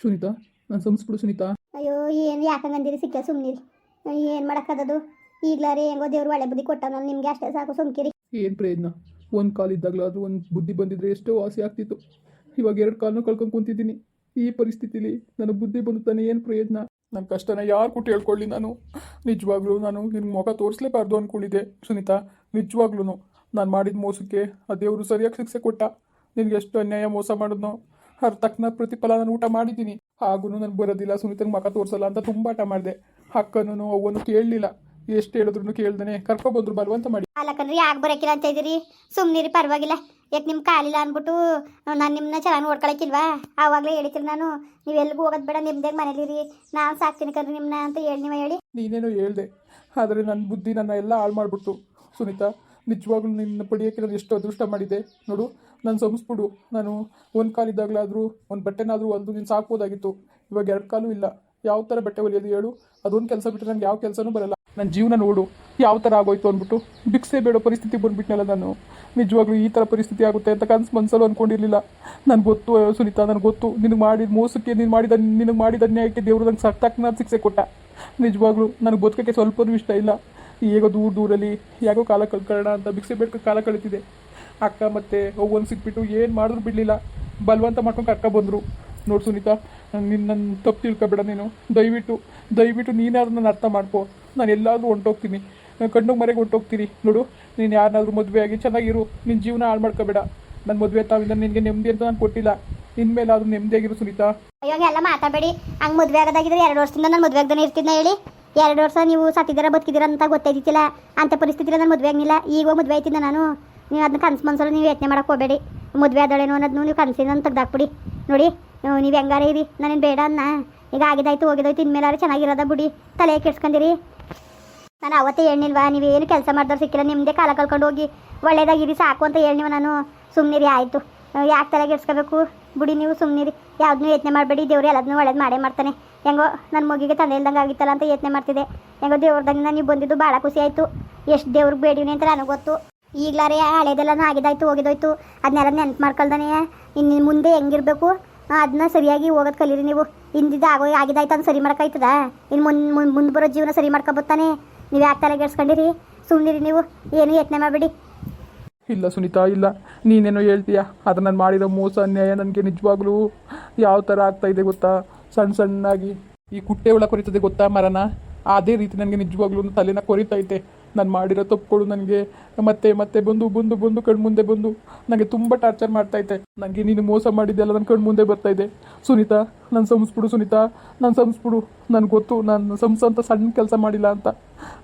ಸುನೀತಾ, ನಾನು ಸಂಸ್ಬಿಡು ಸುನೀತಾ. ಅಯ್ಯೋ ಏನು ಯಾಕಂಗಂದಿರಿ ಸಿಕ್ಕ ಸುಮ್ಮನಿರಿ. ಏನು ಮಾಡೋಕ್ಕದದು. ಈಗ್ಲಾರೆ ಹೆಂಗೋ ದೇವ್ರು ಒಳ್ಳೆ ಬುದ್ಧಿ ಕೊಟ್ಟ ನಾನು ನಿಮಗೆ ಅಷ್ಟೇ ಸಾಕು ಸುಮ್ಕಿರಿ. ಏನು ಪ್ರಯೋಜನ? ಒಂದು ಕಾಲಿದ್ದಾಗಲಾದರೂ ಒಂದು ಬುದ್ಧಿ ಬಂದಿದ್ರೆ ಎಷ್ಟೋ ವಾಸಿ ಆಗ್ತಿತ್ತು. ಇವಾಗ 2 ಕಾಲನ್ನು ಕಳ್ಕೊಂಡು ಕುಂತಿದ್ದೀನಿ. ಈ ಪರಿಸ್ಥಿತಿಲಿ ನನಗೆ ಬುದ್ಧಿ ಬಂದು ತಾನೆ ಏನು ಪ್ರಯೋಜನ? ನನ್ನ ಕಷ್ಟನ ಯಾರು ಕೊಟ್ಟು ಹೇಳ್ಕೊಳ್ಳಿ ನಾನು? ನಿಜವಾಗ್ಲೂ ನಾನು ನಿನ್ಗೆ ಮುಖ ತೋರಿಸ್ಲೇಬಾರ್ದು ಅಂದ್ಕೊಂಡಿದ್ದೆ ಸುನೀತಾ. ನಿಜವಾಗ್ಲೂ ನಾನು ಮಾಡಿದ ಮೋಸಕ್ಕೆ ಆ ದೇವರು ಸರಿಯಾಗಿ ಶಿಕ್ಷೆ ಕೊಟ್ಟ. ನಿನಗೆ ಎಷ್ಟು ಅನ್ಯಾಯ ಮೋಸ ಮಾಡಿದ್ನೋ ಅದ್ರ ತಕ್ಕನ ಪ್ರತಿಫಲ ನಾನು ಊಟ ಮಾಡಿದ್ದೀನಿ. ಹಾಗೂ ನನಗೆ ಬರೋದಿಲ್ಲ ಸುನೀತಂಗೆ ಮುಖ ತೋರಿಸಲ್ಲ ಅಂತ ತುಂಬ ಆಟ ಮಾಡಿದೆ. ಅಕ್ಕನೂ ಅವ್ವನು ಕೇಳಲಿಲ್ಲ. ಎಷ್ಟು ಹೇಳಿದ್ರು ಕೇಳ್ದೇನೆ ಕರ್ಕೊಬಂದ್ರು ಬರುವಂತ ಮಾಡಿ. ಅಲ್ಲಕಂದ್ರೆ ಯಾಕೆ ಬರೋಕಿಲ್ಲ ಅಂತ ಇದ್ದೀರಿ? ಸುಮ್ಮನಿರಿ, ಪರವಾಗಿಲ್ಲ. ಯಾಕೆ ನಿಮ್ಮ ಕಾಲಿಲ್ಲ ಅಂದ್ಬಿಟ್ಟು ನಾನು ನಿಮ್ಮನ್ನ ಚೆನ್ನಾಗಿ ನೋಡ್ಕೊಳಕ್ಕಿಲ್ವಾ? ಆವಾಗಲೇ ಹೇಳಿತೀನಿ ನಾನು, ನೀವು ಎಲ್ಲಿಗೂ ಹೋಗೋದು ಬೇಡ, ನಿಮ್ದೇ ಮನೇಲಿರಿ, ನಾನು ಸಾಕ್ತೀನಿ ಕರ್ರಿ ನಿಮ್ಮನ್ನ ಅಂತ ಹೇಳಿ ನೀವು ಹೇಳಿ. ನೀನೇನೋ ಹೇಳ್ದೆ, ಆದರೆ ನನ್ನ ಬುದ್ಧಿ ನನ್ನ ಎಲ್ಲ ಹಾಳು ಮಾಡಿಬಿಡ್ತು ಸುನೀತಾ. ನಿಜವಾಗ್ಲೂ ನಿನ್ನ ಪಡಿಯೋಕ್ಕೆ ನಾನು ಎಷ್ಟು ಅದೃಷ್ಟ ಮಾಡಿದ್ದೆ ನೋಡು. ನಾನು ಸಂಸ್ಬಿಡು. ನಾನು ಒಂದು ಕಾಲಿದ್ದಾಗಲಾದರೂ ಒಂದು ಬಟ್ಟೆನಾದರೂ ಒಂದು ನೀನು ಸಾಕ್ಬೋದಾಗಿತ್ತು. ಇವಾಗ 2 ಕಾಲು ಇಲ್ಲ. ಯಾವ ಥರ ಬಟ್ಟೆ ಹೊಲಿಯೋದು ಹೇಳು? ಅದೊಂದು ಕೆಲಸ ಬಿಟ್ಟರೆ ನನಗೆ ಯಾವ ಕೆಲಸನೂ ಬರಲ್ಲ. ನನ್ನ ಜೀವನ ನೋಡು ಯಾವ ಥರ ಆಗೋಯ್ತು ಅಂದ್ಬಿಟ್ಟು ಭಿಕ್ಷೆ ಬೇಡೋ ಪರಿಸ್ಥಿತಿ ಬಂದುಬಿಟ್ನಲ್ಲ ನಾನು. ನಿಜವಾಗ್ಲೂ ಈ ಥರ ಪರಿಸ್ಥಿತಿ ಆಗುತ್ತೆ ಅಂತ ಕನಸು ಮನಸ್ಸಲ್ಲೂ ಅಂದ್ಕೊಂಡಿರಲಿಲ್ಲ. ನನಗೆ ಗೊತ್ತು ಸುನೀತಾ, ನನಗೆ ಗೊತ್ತು. ನಿನಗೆ ಮಾಡಿದ ಮೋಸಕ್ಕೆ, ನಿನಗೆ ಮಾಡಿದ ಅನ್ಯಾಯಕ್ಕೆ ದೇವರು ನಂಗೆ ತಕ್ಕನ ಶಿಕ್ಷೆ ಕೊಟ್ಟ. ನಿಜವಾಗ್ಲೂ ನನಗೆ ಬದುಕೋಕ್ಕೆ ಸ್ವಲ್ಪನೂ ಇಷ್ಟ ಇಲ್ಲ. ಹೇಗೋ ದೂರಲ್ಲಿ ಯಾಕೋ ಕಾಲ ಕಳ್ಕೊಳ್ಳೋಣ ಅಂತ ಭಿಕ್ಷೆ ಬೇಡ್ಕೊಂಡು ಕಾಲ ಕಳೀತಿದೆ. ಅಕ್ಕ ಮತ್ತು ಅವ್ವನ ಸಿಕ್ಬಿಟ್ಟು ಏನು ಮಾಡಿದ್ರು ಬಿಡಲಿಲ್ಲ. ಬಲವಂತ ಮಾಡ್ಕೊಂಡು ಕರ್ಕೊಬಂದರು. ನೋಡು ಸುನೀತಾ, ನನ್ನ ತಪ್ಪು ತಿಳ್ಕೊಬೇಡ ನೀನು. ದಯವಿಟ್ಟು ನೀನಾದ್ರೂ ನನ್ನ ಅರ್ಥ ಮಾಡ್ಕೋ. ನಾನು ಎಲ್ಲಾದರೂ ಹೊಂಟೋಗ್ತೀನಿ, ಕಣ್ಣಿಗೆ ಮರೆಗೆ ಹೊಂಟೋಗ್ತೀನಿ. ನೋಡು, ನೀನು ಯಾರನ್ನಾದ್ರೂ ಮದುವೆ ಆಗಿ ಚೆನ್ನಾಗಿರು. ನಿನ್ನ ಜೀವನ ಹಾಳು ಮಾಡ್ಕೋಬೇಡ. ನನ್ನ ಮದುವೆ ತಾವಿಂದ ನಿನಗೆ ನೆಮ್ಮದಿ ಅಂತ ನಾನು ಕೊಟ್ಟಿಲ್ಲ. ಇನ್ಮೇಲಾದ್ರೂ ನೆಮ್ಮದಿಯಾಗಿರು ಸುನೀತಾ. ಅಯ್ಯೋ ಎಲ್ಲ ಮಾತಾಡಬೇಡಿ. ಹಂಗೆ ಮದುವೆ ಆಗೋದಾಗಿದ್ರೆ 2 ವರ್ಷದಿಂದ ನಾನು ಮದುವೆ ಆಗದೇ ಇರ್ತಿದ್ನ ಹೇಳಿ. 2 ವರ್ಷ ನೀವು ಸತ್ತಿದ್ದೀರ ಬದುಕಿದ್ದೀರ ಅಂತ ಗೊತ್ತಾಯ್ತಿಲ್ಲ. ಅಂಥ ಪರಿಸ್ಥಿತಿಲ್ಲ ನಾನು ಮದುವೆ ಆಗಲಿಲ್ಲ. ಈಗ ಮದುವೆ ಆಯ್ತಿದ್ದ ನಾನು. ನೀವು ಅದನ್ನ ಕನಸು ಮನಸ್ಸಲ್ಲಿ ನೀವು ಯೋಚನೆ ಮಾಡೋಕೆ ಹೋಗಬೇಡಿ. ಮದುವೆ ಆದಳೇನೋ ಅನ್ನೋದನ್ನು ನೀವು ಕನಸಿನ ತೆಗ್ದಾಕ್ಬಿಡಿ. ನೋಡಿ, ನೀವು ಹೆಂಗಾರ ಇರಿ, ನಾನೇನು ಬೇಡ ಅನ್ನ. ಈಗ ಆಗಿದಾಯ್ತು ಹೋಗಿದಾಯ್ತು, ಇನ್ಮೇಲಾರು ಚೆನ್ನಾಗಿರೋದ ಬಿಡಿ. ತಲೆ ಕೆಡ್ಸ್ಕೊಂಡಿರಿ. ನಾನು ಅವತ್ತೇ ಹೇಳಿಲ್ವಾ, ನೀವೇನು ಕೆಲಸ ಮಾಡಿದವ್ರು ಸಿಕ್ಕಿಲ್ಲ, ನಿಮ್ಮದೇ ಕಾಲ ಕಳ್ಕೊಂಡು ಹೋಗಿ ಒಳ್ಳೇದಾಗಿರಿ ಸಾಕು ಅಂತ ಹೇಳಿವ ನಾನು. ಸುಮ್ಮನಿರಿ ಆಯಿತು. ಯಾಕೆ ತಲೆ ಕೆಡ್ಸ್ಕೋಬೇಕು ಬಿಡಿ. ನೀವು ಸುಮ್ಮನಿರಿ, ಯಾವುದನ್ನೂ ಯೋಚನೆ ಮಾಡಬೇಡಿ. ದೇವ್ರು ಎಲ್ಲದನ್ನೂ ಒಳ್ಳೇದು ಮಾಡೇ ಮಾಡ್ತಾನೆ. ಹೆಂಗೋ ನನ್ನ ಮಗಿಗೆ ತಂದೆ ಇಲ್ದಂಗೆ ಆಗಿತ್ತಲ್ಲ ಅಂತ ಯೋಚನೆ ಮಾಡ್ತಿದ್ದೆ. ಹೆಂಗೋ ದೇವ್ರದಂಗಿಂದ ನೀವು ಬಂದಿದ್ದು ಭಾಳ ಖುಷಿ ಆಯಿತು. ಎಷ್ಟು ದೇವ್ರಿಗೆ ಬೇಡಿವ್ನಿ ಅಂತ ನನಗೆ ಗೊತ್ತು. ಈಗಲಾರೆ ಹಳೇದೆಲ್ಲನೂ ಆಗಿದಾಯ್ತು ಹೋಗಿದೋಯ್ತು. ಅದನ್ನೆಲ್ಲ ನೆನ್ಪು ಮಾಡ್ಕೊಳ್ದಾನೆ ಇನ್ನು ಮುಂದೆ ಹೆಂಗಿರಬೇಕು ಅದನ್ನ ಸರಿಯಾಗಿ ಹೋಗೋದು ಕಲೀರಿ ನೀವು. ಹಿಂದಿದ್ದು ಆಗಿದಾಯ್ತು ಅಂತ ಸರಿ ಮಾಡೋಕ್ಕಾಯ್ತದ? ಇನ್ನು ಮುಂದೆ ಬರೋ ಜೀವನ ಸರಿ ಮಾಡ್ಕೊಬೋತಾನೆ. ನೀವು ಯಾಕೆ ತಲೆಗೆಡ್ಸ್ಕೊಂಡಿರಿ? ಸುಮ್ಮನಿರಿ ನೀವು, ಏನು ಯೋಚನೆ ಮಾಡಬೇಡಿ. ಇಲ್ಲ ಸುನೀತಾ, ಇಲ್ಲ. ನೀನೇನೋ ಹೇಳ್ತೀಯ, ಅದು ನಾನು ಮಾಡಿರೋ ಮೋಸ ಅನ್ಯಾಯ ನನಗೆ ನಿಜವಾಗ್ಲೂ ಯಾವ ಥರ ಆಗ್ತಾಯಿದೆ ಗೊತ್ತಾ? ಸಣ್ಣಾಗಿ ಈ ಕುಟ್ಟೆ ಒಳಗೆ ಕೊರಿತದೆ ಗೊತ್ತಾ ಮರನ? ಅದೇ ರೀತಿ ನನಗೆ ನಿಜವಾಗ್ಲೂ ತಲೆನ ಕೊರಿತೈತೆ. ನಾನು ಮಾಡಿರೋ ತಪ್ಪುಗಳು ನನಗೆ ಮತ್ತೆ ಬಂದು ಕಣ್ಣು ಮುಂದೆ ಬಂದು ನನಗೆ ತುಂಬ ಟಾರ್ಚರ್ ಮಾಡ್ತೈತೆ. ನನಗೆ ನೀನು ಮೋಸ ಮಾಡಿದ್ದೆಲ್ಲ ನನ್ನ ಕಣ್ಣು ಮುಂದೆ ಬರ್ತಾಯಿದೆ. ಸುನೀತಾ, ನಾನು ಸಂಸ್ಬಿಡು ಸುನೀತಾ, ನಾನು ಸಂಸ್ಬಿಡು. ನನಗೆ ಗೊತ್ತು ನಾನು ಅಂತ ಸಣ್ಣ ಕೆಲಸ ಮಾಡಿಲ್ಲ ಅಂತ.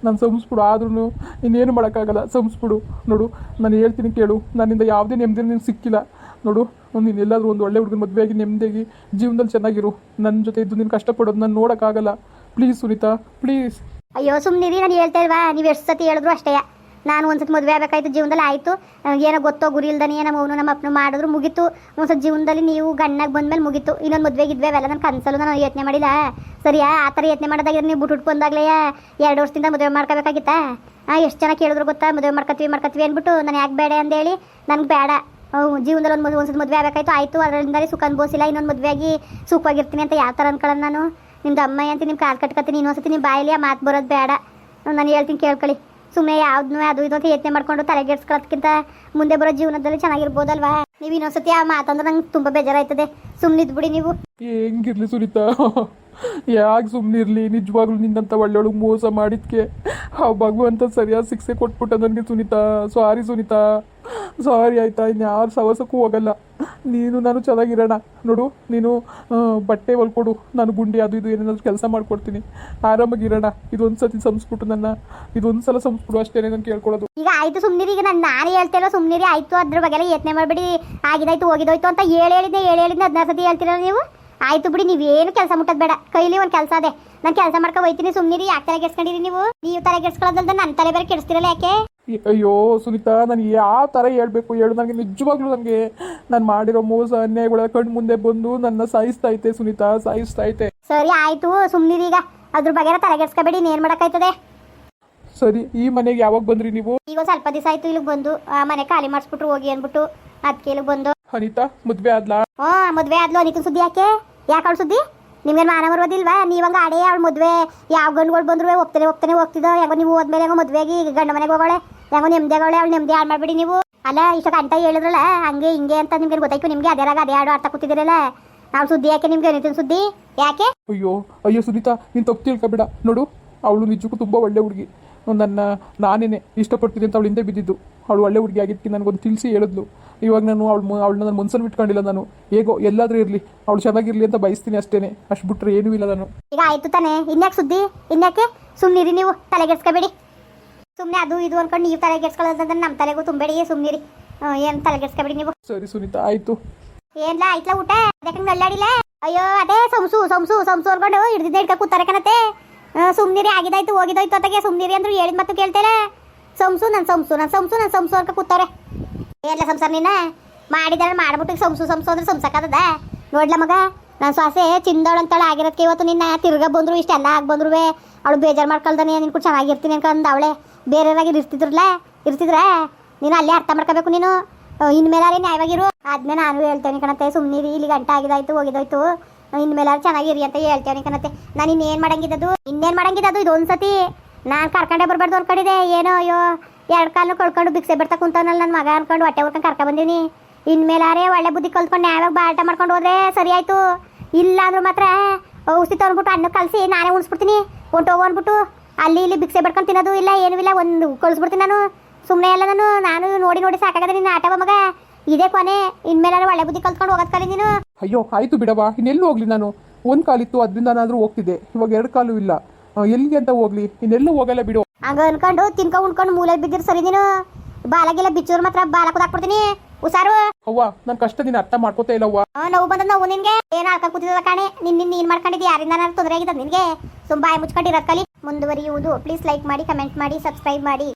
ನಾನು ಸಂಸ್ಬಿಡು. ಆದ್ರೂ ಇನ್ನೇನು ಮಾಡೋಕ್ಕಾಗಲ್ಲ. ಸಂಸ್ಬಿಡು. ನೋಡು, ನಾನು ಹೇಳ್ತೀನಿ ಕೇಳು. ನನ್ನಿಂದ ಯಾವುದೇ ನೆಮ್ಮದಿ ನಿನಗೆ ಸಿಕ್ಕಿಲ್ಲ. ನೋಡು, ನೀನು ಎಲ್ಲಾದರೂ ಒಂದು ಒಳ್ಳೆ ಹುಡುಗನ ಮದುವೆಯಾಗಿ ನೆಮ್ಮದಿಯಾಗಿ ಜೀವನದಲ್ಲಿ ಚೆನ್ನಾಗಿರು. ನನ್ನ ಜೊತೆ ಇದ್ದು ನೀನು ಕಷ್ಟಪಡೋದು ನಾನು ನೋಡೋಕ್ಕಾಗಲ್ಲ. Please Sunita, please. ಅಯ್ಯೋ ಸುಮ್ಮನಿರಿ, ನಾನು ಹೇಳ್ತಾ ಇಲ್ವಾ? ನೀವು ಎಷ್ಟು ಸತಿ ಹೇಳಿದ್ರು ಅಷ್ಟೇ. ನಾನು ಒಂದ್ಸತಿ ಮದುವೆ ಆಗಬೇಕಾಯ್ತು, ಜೀವನದಲ್ಲಿ ಆಯಿತು. ಏನೋ ಗೊತ್ತೋ ಗುರಿ ಇಲ್ದಾನೆ ನಮ್ಮ ಅವನು ನಮ್ಮ ಅಪ್ಪನು ಮಾಡಿದ್ರು ಮುಗೀತು. ಒಂದ್ಸತಿ ಜೀವನದಲ್ಲಿ ನೀವು ಗಂಡಾಗ ಬಂದಮೇಲೆ ಮುಗೀತು. ಇನ್ನೊಂದು ಮದುವೆಗಿದ್ವಿ ಅವೆಲ್ಲ ನಾನು ಕನಸಲ್ಲೂ ನಾನು ಯೋಚನೆ ಮಾಡಿಲ್ಲ. ಸರಿಯಾ? ಆ ಥರ ಯೋಚನೆ ಮಾಡೋದಾಗಿದ್ರೆ ನೀವು ಬಿಟ್ಟು ಬಂದಾಗಲೇ 2 ವರ್ಷದಿಂದ ಮದುವೆ ಮಾಡ್ಕೋಬೇಕಾಗಿತ್ತಾ? ಎಷ್ಟು ಜನ ಕೇಳಿದ್ರು ಗೊತ್ತಾ? ಮದುವೆ ಮಾಡ್ಕೊತೀವಿ ಅಂದ್ಬಿಟ್ಟು ನಾನು ಯಾಕೆ ಬೇಡ ಅಂದೇಳಿ. ನನಗೆ ಬೇಡ. ಜೀವನದಲ್ಲಿ ಒಂದ್ಸತಿ ಮದುವೆ ಆಗಬೇಕಾಯ್ತು, ಆಯಿತು. ಅದರಿಂದಲೇ ಸುಖ ಅನ್ಬೋಸಿಲ್ಲ. ಇನ್ನೊಂದು ಮದುವೆಯಾಗಿ ಸುಖವಾಗಿರ್ತೀನಿ ಅಂತ ಯಾವ ಥರ ಅನ್ಕೊಳ್ಳೋದು ನಾನು? ನಿಮ್ದು ಅಮ್ಮ ಅಂತ ನಿಮ್ಮ ಕಾಲು ಕಟ್ಕೊತೀನಿ. ಇನ್ನೊಂದ್ಸತಿ ನಿಮ್ಮ ಬಾಯಲ್ಲಿ ಆ ಮಾತು ಬರೋದು ಬೇಡ. ನಾನು ಹೇಳ್ತೀನಿ ಕೇಳ್ಕೊಳ್ಳಿ. ಸುಮ್ಮನೆ ಯಾವ್ದನ್ನೂ ಅದು ಇದು ಅಂತ ಯೋಚನೆ ಮಾಡ್ಕೊಂಡು ತಲೆಗೆಡ್ಸ್ಕೊಳ್ಳೋದಕ್ಕಿಂತ ಮುಂದೆ ಬರೋ ಜೀವನದಲ್ಲಿ ಚೆನ್ನಾಗಿರ್ಬೋದಲ್ವಾ? ನೀವು ಇನ್ನೊಂದ್ಸತಿ ಆ ಮಾತಂದ್ರೆ ನಂಗೆ ತುಂಬ ಬೇಜಾರಾಯ್ತದೆ. ಸುಮ್ಮನಿದ್ದು ಬಿಡಿ ನೀವು. ಹೆಂಗಿರ್ಲಿ ಸುನೀತಾ, ಯಾಕೆ ಸುಮ್ಮನಿರ್ಲಿ? ನಿಜವಾಗ್ಲೂ ನಿನ್ನಂತ ಒಳ್ಳೆಯೊಳಗೆ ಮೋಸ ಮಾಡಿದ್ಕೆ ಆ ಭಗವಂತ ಸರಿಯಾದ ಶಿಕ್ಷೆ ಕೊಟ್ಬಿಟ್ಟ ನನಗೆ ಸುನೀತಾ. ಸಾರಿ ಸುನೀತಾ, ಸಾರಿ ಆಯಿತಾ? ಇನ್ಯಾರು ಸವಸಕ್ಕೂ ಹೋಗಲ್ಲ. ನೀನು ನಾನು ಚೆನ್ನಾಗಿರೋಣ. ನೋಡು, ನೀನು ಬಟ್ಟೆ ಹೊಲ್ಕೊಡು, ನಾನು ಗುಂಡಿ ಅದು ಇದು ಏನೇನಾದ್ರು ಕೆಲಸ ಮಾಡ್ಕೊಡ್ತೀನಿ. ಆರಾಮಾಗಿರೋಣ. ಇದೊಂದು ಸತಿ ಸಂಸ್ಬಿಟ್ಟು ಇದೊಂದು ಸಲ ಸಂಸ್ಬಿಡು ಅಷ್ಟೇ ನಾನು ಕೇಳ್ಕೊಳ್ಳೋದು. ಈಗ ಆಯಿತು ಸುಮ್ಮನಿರಿ. ಈಗ ನಾನು ಹೇಳ್ತೇನೋ ಸುಮ್ಮನಿರಿ ಆಯಿತು. ಅದ್ರ ಬಗ್ಗೆ ಯೋಚನೆ ಮಾಡಬೇಡಿ. ಆಗಿದಾಯ್ತು ಹೋಗಿದೋಯ್ತು ಅಂತ ಹೇಳಿದ್ದೆ 16 ಸತಿ ಹೇಳ್ತೀರಲ್ಲ ನೀವು. ಆಯಿತು ಬಿಡಿ, ನೀವೇನು ಕೆಲಸ ಮುಟ್ಟೋದು ಬೇಡ. ಕೈಲಿ ಒಂದು ಕೆಲಸ ಅದೇ, ನಾನು ಕೆಲಸ ಮಾಡ್ಕೊ ಹೋಯ್ತೀನಿ. ಸುಮ್ಮನಿರಿ. ಯಾಕೆ ತಲೆ ಕೆಡ್ಸ್ಕೊಂಡಿರಿ ನೀವು ತಲೆ ಕೆಡ್ಸ್ಕೊಳ್ಳೋದಲ್ದ ನನ್ನ ತಲೆ ಬೇರೆ ಕೆಡಿಸ್ತಿರಲ್ಲ ಯಾಕೆ? ಅಯ್ಯೋ ಸುನೀತಾ, ನಾನು ಯಾವ ಥರ ಹೇಳ್ಬೇಕು ಹೇಳು? ನನಗೆ ನಿಜವಾಗ್ಲೂ ನನಗೆ ನಾನು ಮಾಡಿರೋ ಮೋಸ ಅನ್ಯಾಯಗಳ ಕಣ್ಣು ಮುಂದೆ ಬಂದು ನನ್ನ ಸಾಯಿಸ್ತೈತೆ ಸುನೀತಾ, ಸಾಯಿಸ್ತೈತೆ. ಸರಿ ಆಯಿತು ಸುಮ್ಮನಿರಿ. ಈಗ ಅದ್ರ ಬಗ್ಗೆ ತಲೆಗೆಡ್ಸ್ಕೊಬೇಡಿ. ಏನು ಮಾಡೋಕ್ಕಾಯ್ತದೆ? ಸರಿ, ಈ ಮನೆಗೆ ಯಾವಾಗ ಬಂದ್ರಿ ನೀವು? ಈಗ ಸ್ವಲ್ಪ ದಿವಸ ಆಯಿತು ಇಲ್ಲಿಗೆ ಬಂದು. ಮನೆ ಖಾಲಿ ಮಾಡಿಸ್ಬಿಟ್ರು ಹೋಗಿ ಅಂದ್ಬಿಟ್ಟು ಅದಕ್ಕೆ ಇಲ್ಲಿಗೆ ಬಂದು. ಅನಿತಾ ಮದುವೆ ಆದ್ಲಾ? ಮದುವೆ ಆದ್ಲು. ಅನಿತನ ಸುದ್ದಿ ಯಾಕೆ? ಯಾಕೆ ಅವಳು ಸುದ್ದಿ ನಿಮ್ಗೆ ಮಾನ ಬರೋದಿಲ್ವಾ ನೀವಂಗ ಆಡೇ ಅವಳು ಮದುವೆ ಯಾವ ಗಂಡುಗಳು ಬಂದ್ರು ಒಪ್ತಾನೆ ಹೋಗ್ತಿದ್ದೋ ಹೆಂಗೋ ನೀವು ಹೋದ್ಮೇಲೆ ಹೆಂಗೋ ಮದುವೆಗೆ ಗಂಡ ಮನೆಗೆ ಹೋಗೋಳೆ ಹೆಂಗೋ ನೆಮ್ಮದಿ ಆಗೋಳೆ ಅವಳು ನೆಮ್ಮದಿ ಹಾಳು ಮಾಡ್ಬಿಡಿ ನೀವು ಅಲ್ಲ ಇಷ್ಟಕ್ಕೆ ಅಂತ ಹೇಳಿದ್ರಲ್ಲ ಹಂಗೆ ಹಿಂಗೆ ಅಂತ ನಿಮ್ಗೆ ಗೊತ್ತಾಯ್ತು ನಿಮಗೆ ಅದೇ ಹಾಡು ಅರ್ಥ ಕೂತಿದ್ದೀರಲ್ಲ ನಾವು ಸುದ್ದಿ ಯಾಕೆ ನಿಮ್ಗೆ ಏನಿತ್ತು ಸುದ್ದಿ ಯಾಕೆ ಅಯ್ಯೋ ಸುನೀತಾ ನೀನು ತಪ್ಪು ತಿಳ್ಕೊಬೇಡ ನೋಡು ಅವಳು ನಿಜಕ್ಕೂ ತುಂಬ ಒಳ್ಳೆ ಹುಡುಗಿ ನಾನೇನೆ ಇಷ್ಟಪಡ್ತೀನಿ ಅಂತ ಅವಳು ಹಿಂದೆ ಬಿದ್ದಿದ್ದು ಅವಳು ಒಳ್ಳೆ ಹುಡುಗಿ ಆಗಿದ್ದಕ್ಕೆ ನನಗೊಂದು ತಿಳಿಸಿ ಹೇಳಿದ್ಲು ಇವಾಗ ನಾನು ಅವಳನ್ನ ನನ್ನ ಮನ್ಸಲ್ಲಿ ಬಿಟ್ಕೊಂಡಿಲ್ಲ ನಾನು ಹೇಗೋ ಎಲ್ಲಾದರೂ ಇರಲಿ ಅವಳು ಚೆನ್ನಾಗಿರ್ಲಿ ಅಂತ ಬಯಸ್ತೀನಿ ಅಷ್ಟೇನೆ ಅಷ್ಟು ಬಿಟ್ಟರೆ ಏನೂ ಇಲ್ಲ ನಾನು ಈಗ ಆಯ್ತು ತಾನೆ ಇನ್ಯಾಕೆ ಸುದ್ದಿ ಇನ್ಯಾಕೆ ಸುಮ್ಮನಿರಿ ನೀವು ತಲೆಗೆಡ್ಸ್ಕೊಬೇಡಿ ಸುಮ್ಮನೆ ಅದು ಇದು ಅನ್ಕೊಂಡು ನೀವು ತಲೆಗೆಡ್ಸ್ಕೊಳ್ಳೋದಂದ್ರೆ ನಮ್ಮ ತಲೆಗೂ ತುಂಬಬೇಡಿ ಸುಮ್ಮನಿರಿ ಏನು ತಲೆಗೆಡ್ಸ್ಕೊಬೇಡಿ ನೀವು ಸರಿ ಸುನೀತಾ ಆಯಿತು ಏನ್ಲಾ ಆಯ್ತಲ್ಲ ಊಟ ಅದಕ್ಕೆ ನಳ್ಳಾಡಿಲ್ಲ ಅಯ್ಯೋ ಅದೇ ಸಂಸು ಅನ್ಕೊಂಡು ಹಿಡ್ದಿದ್ದೆ ಹಿಡ್ಕ ಕೂತಾರೆ ಕಣತೆ ಸುಮ್ನಿರಿ ಆಗಿದಾಯ್ತು ಹೋಗಿದಾಯ್ತು ಅತ್ತಗೆ ಸುಮ್ನಿರಿ ಅಂದ್ರು ಹೇಳಿದ ಮತ್ತು ಕೇಳ್ತೇರ ಸಂಸು ಅನ್ಕ ಕೂತವ್ರೆ ಎಲ್ಲ ಸಂಸಾರ ನೀನ ಮಾಡಿದಾರೆ ಮಾಡ್ಬಿಟ್ಟು ಸಂಸು ಅಂದ್ರೆ ಸಂಸಕ್ಕದ ನೋಡ್ಲ ಮಗ ನಾನು ಸ್ವಾಸೆ ಚಿಂದವಳು ಅಂತೇಳಿ ಆಗಿರೋದಕ್ಕೆ ಇವತ್ತು ನಿನ್ನ ತಿರ್ಗ ಬಂದ್ರು ಇಷ್ಟೆಲ್ಲ ಆಗಿ ಬಂದ್ರು ಅವಳು ಬೇಜಾರು ಮಾಡ್ಕೊಳ್ದಾನೆ ನಿನ್ ಕೂಡ ಚೆನ್ನಾಗಿರ್ತೀನಿ ಅನ್ಕೊಂಡ್ ಅವಳೆ ಬೇರೆಯವ್ರಾಗಿ ಇರ್ತಿದ್ರ ನೀನು ಅಲ್ಲೇ ಅರ್ಥ ಮಾಡ್ಕೋಬೇಕು ನೀನು ಇನ್ಮೇಲಾರೆ ನ್ಯಾಯವಾಗಿರು ಆದ್ಮೇಲೆ ನಾನು ಹೇಳ್ತೇನೆ ಕಣತೆ ಸುಮ್ನಿರಿ ಇಲ್ಲಿ ಗಂಟೆ ಆಗಿದಾಯ್ತು ಹೋಗಿದಾಯ್ತು ಇನ್ಮೇಲಾರು ಚೆನ್ನಾಗಿರಿ ಅಂತ ಹೇಳ್ತೇನೆ ಕಣತೆ ನಾನು ಇನ್ನೇನು ಮಾಡಂಗಿದ್ದದು ಇದೊಂದ್ಸತಿ ನಾನು ಕರ್ಕೊಂಡೇ ಬರಬಾರ್ದು ಅನ್ಕೊಂಡಿದ್ದೆ ಏನೋ ಅಯ್ಯೋ 2 ಕಾಲನ್ನು ಕಳ್ಕೊಂಡು ಭಿಕ್ಷೆ ಬಿಡ್ತಾ ಕುಂತವನಲ್ಲ ನನ್ನ ಮಗ ಅನ್ಕೊಂಡು ಹೊಟ್ಟೆ ಹುಡ್ಕೊಂಡು ಕರ್ಕೊ ಬಂದೀನಿ ಇನ್ಮೇಲಾರೆ ಒಳ್ಳೆ ಬುದ್ಧಿ ಕಲ್ತ್ಕೊಂಡು ನ್ಯಾಯವಾಗಿ ಬಾಟ ಮಾಡ್ಕೊಂಡು ಹೋದ್ರೆ ಸರಿ ಆಯ್ತು ಇಲ್ಲ ಅಂದ್ರೂ ಮಾತ್ರ ಔಷಧಿ ತಗೊಂಡ್ಬಿಟ್ಟು ಅನ್ನ ಕಲಸಿ ನಾನೇ ಉಣಿಸ್ಬಿಡ್ತೀನಿ ಹೊಂಟೋಗು ಅಂದ್ಬಿಟ್ಟು ಅಲ್ಲಿ ಇಲ್ಲಿ ಭಿಕ್ಷೆ ಬಿಡ್ಕೊಂಡು ತಿನ್ನೋದು ಇಲ್ಲ ಏನೂ ಇಲ್ಲ ಒಂದು ಕಳಿಸ್ಬಿಡ್ತೀನಿ ಸುಮ್ಮನೆ ಎಲ್ಲ ನಾನು ನೋಡಿ ಸಾಕಾಗದೆ ನಿನ್ನ ಆಟವ ಮಗ ಇದೇ ಕೊನೆ ಇನ್ಮೇಲಾರೆ ಒಳ್ಳೆ ಬುದ್ಧಿ ಕಲ್ತ್ಕೊಂಡು ಹೋಗೋದ್ ಕಲಿ ನೀನು ಅಯ್ಯೋ ಆಯಿತು ಬಿಡವಾ ಇನ್ನೆಲ್ಲೂ ಹೋಗ್ಲಿ ನಾನು ಒಂದು ಕಾಲಿತ್ತು ಅದರಿಂದನಾದರೂ ಹೋಗ್ತಿದ್ದೆ ಇವಾಗ 2 ಕಾಲು ಇಲ್ಲ ಎಲ್ಲಿಗೆ ಅಂತ ಹೋಗ್ಲಿ ಇನ್ನೆಲ್ಲೂ ಹೋಗಲ್ಲ ಬಿಡು ಹಂಗ ಅನ್ಕೊಂಡು ತಿನ್ಕೊಂಡು ಉಣ್ಕೊಂಡು ಮೂಲೆ ಬಿದ್ದಿರ್ ಸರಿ ನೀನು ಬಾಲಗೆಲ್ಲ ಬಿಚ್ಚೋರು ಮಾತ್ರ ಬಾಲ ಕುದಾಕ್ಬಿಡ್ತೀನಿ ಹುಷಾರು ಅವ್ವ ನನ್ನ ಕಷ್ಟ ನೀನು ಅರ್ಥ ಮಾಡ್ಕೋತಾ ಇಲ್ಲವ್ವ ನೋವು ಬಂದ ನೋವು ನಿನ್ಗೆ ಏನು ಹಾಕ ಕೂತಿದ ಕಾಣೆ ನೀನ್ ಮಾಡ್ಕೊಂಡಿದ್ದಿ ಯಾರಿಂದ ತೊಂದರೆ ಆಗಿದ್ದ ನಿನ್ಗೆ ಬಾಯಿ ಮುಚ್ಕೊಂಡಿರೋದ್ ಕಲಿ ಮುಂದುವರಿಯುವುದು ಪ್ಲೀಸ್ ಲೈಕ್ ಮಾಡಿ ಕಮೆಂಟ್ ಮಾಡಿ ಸಬ್ಸ್ಕ್ರೈಬ್ ಮಾಡಿ